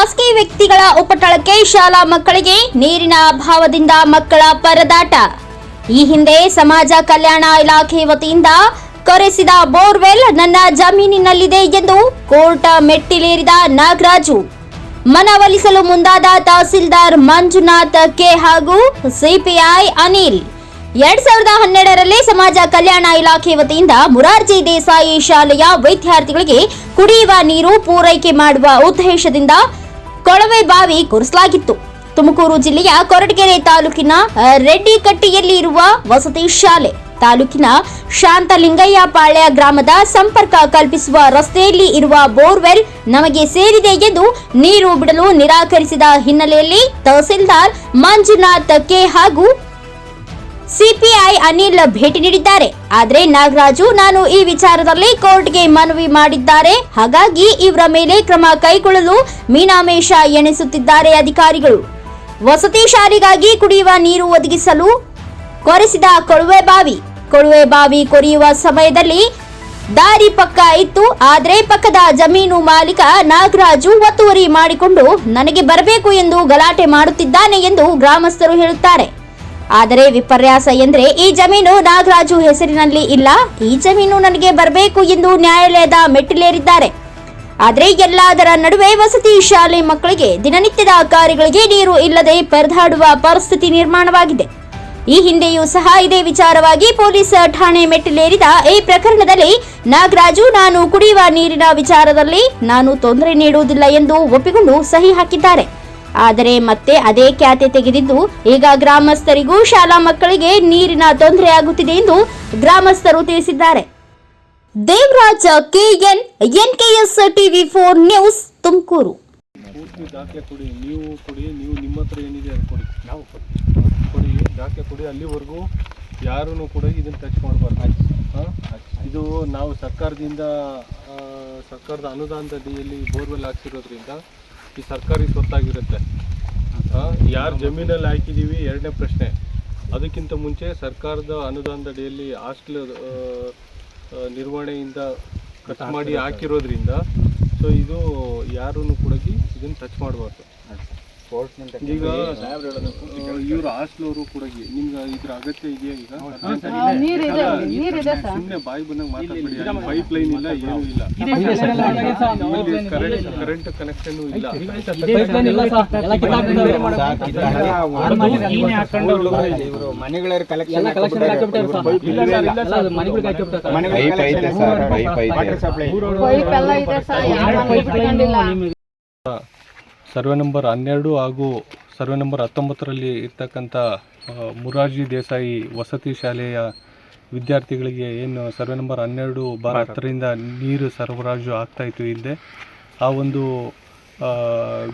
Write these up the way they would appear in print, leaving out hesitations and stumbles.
ಖಾಸಗಿ ವ್ಯಕ್ತಿಗಳ ಉಪಟಳಕ್ಕೆ ಶಾಲಾ ಮಕ್ಕಳಿಗೆ ನೀರಿನ ಅಭಾವದಿಂದ ಮಕ್ಕಳ ಪರದಾಟ. ಈ ಹಿಂದೆ ಸಮಾಜ ಕಲ್ಯಾಣ ಇಲಾಖೆ ವತಿಯಿಂದ ಕೊರೆಸಿದ ಬೋರ್ವೆಲ್ ನನ್ನ ಜಮೀನಿನಲ್ಲಿದೆ ಎಂದು ಕೋರ್ಟ್ ಮೆಟ್ಟಿಲೇರಿದ ನಾಗರಾಜು. ಮನವೊಲಿಸಲು ಮುಂದಾದ ತಹಸೀಲ್ದಾರ್ ಮಂಜುನಾಥ್ ಕೆ ಹಾಗೂ ಸಿಪಿಐ ಅನಿಲ್. 2012ರಲ್ಲಿ ಸಮಾಜ ಕಲ್ಯಾಣ ಇಲಾಖೆ ವತಿಯಿಂದ ಮುರಾರ್ಜಿ ದೇಸಾಯಿ ಶಾಲೆಯ ವಿದ್ಯಾರ್ಥಿಗಳಿಗೆ ಕುಡಿಯುವ ನೀರು ಪೂರೈಕೆ ಮಾಡುವ ಉದ್ದೇಶದಿಂದ ಕೊಳವೆ ಬಾವಿ ಕೊರೆಸಲಾಗಿತ್ತು. ತುಮಕೂರು ಜಿಲ್ಲೆಯ ಕೊರಟಗೆರೆ ತಾಲೂಕಿನ ರೆಡ್ಡಿಕಟ್ಟಿಯಲ್ಲಿ ಇರುವ ವಸತಿ ಶಾಲೆ. ತಾಲೂಕಿನ ಶಾಂತಲಿಂಗಯ್ಯ ಪಾಳ್ಯ ಗ್ರಾಮದ ಸಂಪರ್ಕ ಕಲ್ಪಿಸುವ ರಸ್ತೆಯಲ್ಲಿ ಇರುವ ಬೋರ್ವೆಲ್ ನಮಗೆ ಸೇರಿದೆ ಎಂದು ನೀರು ಬಿಡಲು ನಿರಾಕರಿಸಿದ ಹಿನ್ನೆಲೆಯಲ್ಲಿ ತಹಸೀಲ್ದಾರ್ ಮಂಜುನಾಥ್ ಕೆ ಹಾಗೂ ಸಿಪಿಐ ಅನಿಲ್ ಭೇಟಿ ನೀಡಿದ್ದಾರೆ. ಆದರೆ ನಾಗರಾಜು ನಾನು ಈ ವಿಚಾರದಲ್ಲಿ ಕೋರ್ಟ್ಗೆ ಮನವಿ ಮಾಡಿದ್ದಾರೆ, ಹಾಗಾಗಿ ಇವರ ಮೇಲೆ ಕ್ರಮ ಕೈಗೊಳ್ಳಲು ಮೀನಾಮೇಷ ಎಣಿಸುತ್ತಿದ್ದಾರೆ ಅಧಿಕಾರಿಗಳು. ವಸತಿ ಶಾಲೆಗಾಗಿ ಕುಡಿಯುವ ನೀರು ಒದಗಿಸಲು ಕೊರೆಸಿದ ಕೊಳವೆ ಬಾವಿ ಕೊರೆಯುವ ಸಮಯದಲ್ಲಿ ದಾರಿ ಪಕ್ಕ ಇತ್ತು. ಆದರೆ ಪಕ್ಕದ ಜಮೀನು ಮಾಲೀಕ ನಾಗರಾಜು ಒತ್ತುವರಿ ಮಾಡಿಕೊಂಡು ನನಗೆ ಬರಬೇಕು ಎಂದು ಗಲಾಟೆ ಮಾಡುತ್ತಿದ್ದಾನೆ ಎಂದು ಗ್ರಾಮಸ್ಥರು ಹೇಳುತ್ತಾರೆ. ಆದರೆ ವಿಪರ್ಯಾಸ ಎಂದರೆ ಈ ಜಮೀನು ನಾಗರಾಜು ಹೆಸರಿನಲ್ಲಿ ಇಲ್ಲ, ಈ ಜಮೀನು ನನಗೆ ಬರಬೇಕು ಎಂದು ನ್ಯಾಯಾಲಯದ ಮೆಟ್ಟಿಲೇರಿದ್ದಾರೆ. ಆದರೆ ಎಲ್ಲದರ ನಡುವೆ ವಸತಿ ಶಾಲೆ ಮಕ್ಕಳಿಗೆ ದಿನನಿತ್ಯದ ಕಾರ್ಯಗಳಿಗೆ ನೀರು ಇಲ್ಲದೆ ಪರದಾಡುವ ಪರಿಸ್ಥಿತಿ ನಿರ್ಮಾಣವಾಗಿದೆ. ಈ ಹಿಂದೆಯೂ ಸಹ ಇದೇ ವಿಚಾರವಾಗಿ ಪೊಲೀಸ್ ಠಾಣೆ ಮೆಟ್ಟಿಲೇರಿದ ಈ ಪ್ರಕರಣದಲ್ಲಿ ನಾಗರಾಜು ನಾನು ಕುಡಿಯುವ ನೀರಿನ ವಿಚಾರದಲ್ಲಿ ನಾನು ತೊಂದರೆ ನೀಡುವುದಿಲ್ಲ ಎಂದು ಒಪ್ಪಿಕೊಂಡು ಸಹಿ ಹಾಕಿದ್ದಾರೆ. ಆದರೆ ಮತ್ತೆ ಅದೇ ಖ್ಯಾತೆ ತೆಗೆದಿದ್ದು ಈಗ ಗ್ರಾಮಸ್ಥರಿಗೂ ಶಾಲಾ ಮಕ್ಕಳಿಗೆ ನೀರಿನ ತೊಂದರೆ ಆಗುತ್ತಿದೆ ಎಂದು ಗ್ರಾಮಸ್ಥರು ತಿಳಿಸಿದ್ದಾರೆ. Devaraja K, NKS TV4 news, Tumakuru. ನೀವು ನಿಮ್ಮ ಹತ್ರ ಏನಿದೆ ಅದು ಕೊಡಿ, ನಾವು ಕೊಡಿ, ದಾಖಲೆ ಕೊಡಿ. ಅಲ್ಲಿವರೆಗೂ ಯಾರೂ ಕೂಡ ಇದನ್ನು ಟಚ್ ಮಾಡಬಾರ್ದು. ಇದು ನಾವು ಸರ್ಕಾರದ ಅನುದಾನದ ಅಡಿಯಲ್ಲಿ ಬೋರ್ವೆಲ್ ಹಾಕ್ಸಿರೋದ್ರಿಂದ ಈ ಸರ್ಕಾರಿ ಸ್ವತ್ತಾಗಿರುತ್ತೆ. ಯಾರು ಜಮೀನಲ್ಲಿ ಹಾಕಿದ್ದೀವಿ ಎರಡನೇ ಪ್ರಶ್ನೆ. ಅದಕ್ಕಿಂತ ಮುಂಚೆ ಸರ್ಕಾರದ ಅನುದಾನದ ಅಡಿಯಲ್ಲಿ ಹಾಸ್ಟೆಲ್ ನಿರ್ವಹಣೆಯಿಂದ ಖರ್ಚು ಮಾಡಿ ಹಾಕಿರೋದ್ರಿಂದ ಸೊ ಇದು ಯಾರೂ ಕೂಡ ಇದನ್ನು ಟಚ್ ಮಾಡಬಾರ್ದು. ಈಗ ಇವರು ಹಾಸ್ಟೆಲ್ ಕೂಡ ನಿಮ್ಗೆ ಇದ್ರ ಅಗತ್ಯ ಇದೆಯಾ? ಈಗ ಸುಮ್ಮನೆ ಬಾಯಿ ಬಂದಾಗ ಮಾತಾಡ್ಬೇಡಿ. ಪೈಪ್ ಲೈನ್ ಇಲ್ಲ, ಏನೂ ಇಲ್ಲ, ಕರೆಂಟ್ ಕನೆಕ್ಷನ್ ಇಲ್ಲ. ಸರ್ವೆ ನಂಬರ್ 12 ಹಾಗೂ ಸರ್ವೆ ನಂಬರ್ 19ರಲ್ಲಿ ಇರ್ತಕ್ಕಂಥ ಮುರಾರ್ಜಿ ದೇಸಾಯಿ ವಸತಿ ಶಾಲೆಯ ವಿದ್ಯಾರ್ಥಿಗಳಿಗೆ ಏನು ಸರ್ವೆ ನಂಬರ್ 12/10ರಿಂದ ನೀರು ಸರಬರಾಜು ಆಗ್ತಾಯಿತ್ತು ಹಿಂದೆ, ಆ ಒಂದು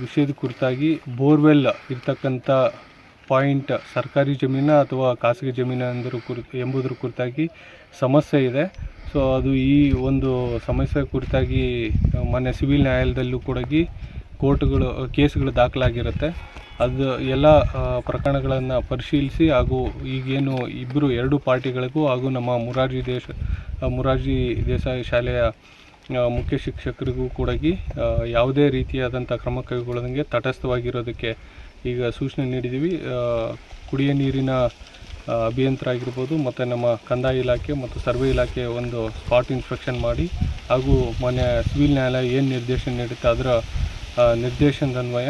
ವಿಷಯದ ಕುರಿತಾಗಿ ಬೋರ್ವೆಲ್ ಇರ್ತಕ್ಕಂಥ ಪಾಯಿಂಟ್ ಸರ್ಕಾರಿ ಜಮೀನ ಅಥವಾ ಖಾಸಗಿ ಜಮೀನು ಎಂಬುದರ ಕುರಿತಾಗಿ ಸಮಸ್ಯೆ ಇದೆ. ಸೊ ಅದು ಈ ಒಂದು ಸಮಸ್ಯೆ ಕುರಿತಾಗಿ ಮೊನ್ನೆ ಸಿವಿಲ್ ನ್ಯಾಯಾಲಯದಲ್ಲೂ ಕೂಡ ಕೇಸ್ಗಳು ದಾಖಲಾಗಿರುತ್ತೆ. ಅದು ಎಲ್ಲ ಪ್ರಕರಣಗಳನ್ನು ಪರಿಶೀಲಿಸಿ ಹಾಗೂ ಈಗೇನು ಎರಡು ಪಾರ್ಟಿಗಳಿಗೂ ಹಾಗೂ ನಮ್ಮ ಮುರಾರ್ಜಿ ದೇಸಾಯಿ ಶಾಲೆಯ ಮುಖ್ಯ ಶಿಕ್ಷಕರಿಗೂ ಕೂಡ ಯಾವುದೇ ರೀತಿಯಾದಂಥ ಕ್ರಮ ಕೈಗೊಳ್ಳದಂಗೆ ತಟಸ್ಥವಾಗಿರೋದಕ್ಕೆ ಈಗ ಸೂಚನೆ ನೀಡಿದ್ದೀವಿ. ಕುಡಿಯ ನೀರಿನ ಅಭಿಯಂತರಾಗಿರ್ಬೋದು ಮತ್ತು ನಮ್ಮ ಕಂದಾಯ ಇಲಾಖೆ ಮತ್ತು ಸರ್ವೆ ಇಲಾಖೆ ಒಂದು ಸ್ಪಾಟ್ ಇನ್ಸ್ಪೆಕ್ಷನ್ ಮಾಡಿ ಹಾಗೂ ಮೊನ್ನೆ ಸಿವಿಲ್ ನ್ಯಾಯಾಲಯ ಏನು ನಿರ್ದೇಶನ ನೀಡುತ್ತೆ ಅದರ ನಿರ್ದೇಶನದನ್ವಯ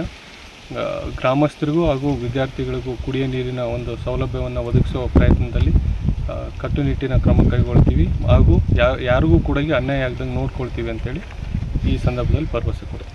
ಗ್ರಾಮಸ್ಥರಿಗೂ ಹಾಗೂ ವಿದ್ಯಾರ್ಥಿಗಳಿಗೂ ಕುಡಿಯ ನೀರಿನ ಒಂದು ಸೌಲಭ್ಯವನ್ನು ಒದಗಿಸುವ ಪ್ರಯತ್ನದಲ್ಲಿ ಕಟ್ಟುನಿಟ್ಟಿನ ಕ್ರಮ ಕೈಗೊಳ್ತೀವಿ ಹಾಗೂ ಯಾರಿಗೂ ಕೂಡ ಅನ್ಯಾಯ ಆಗದಂಗೆ ನೋಡ್ಕೊಳ್ತೀವಿ ಅಂತೇಳಿ ಈ ಸಂದರ್ಭದಲ್ಲಿ ಭರವಸೆ ಕೊಡ್ತೀವಿ.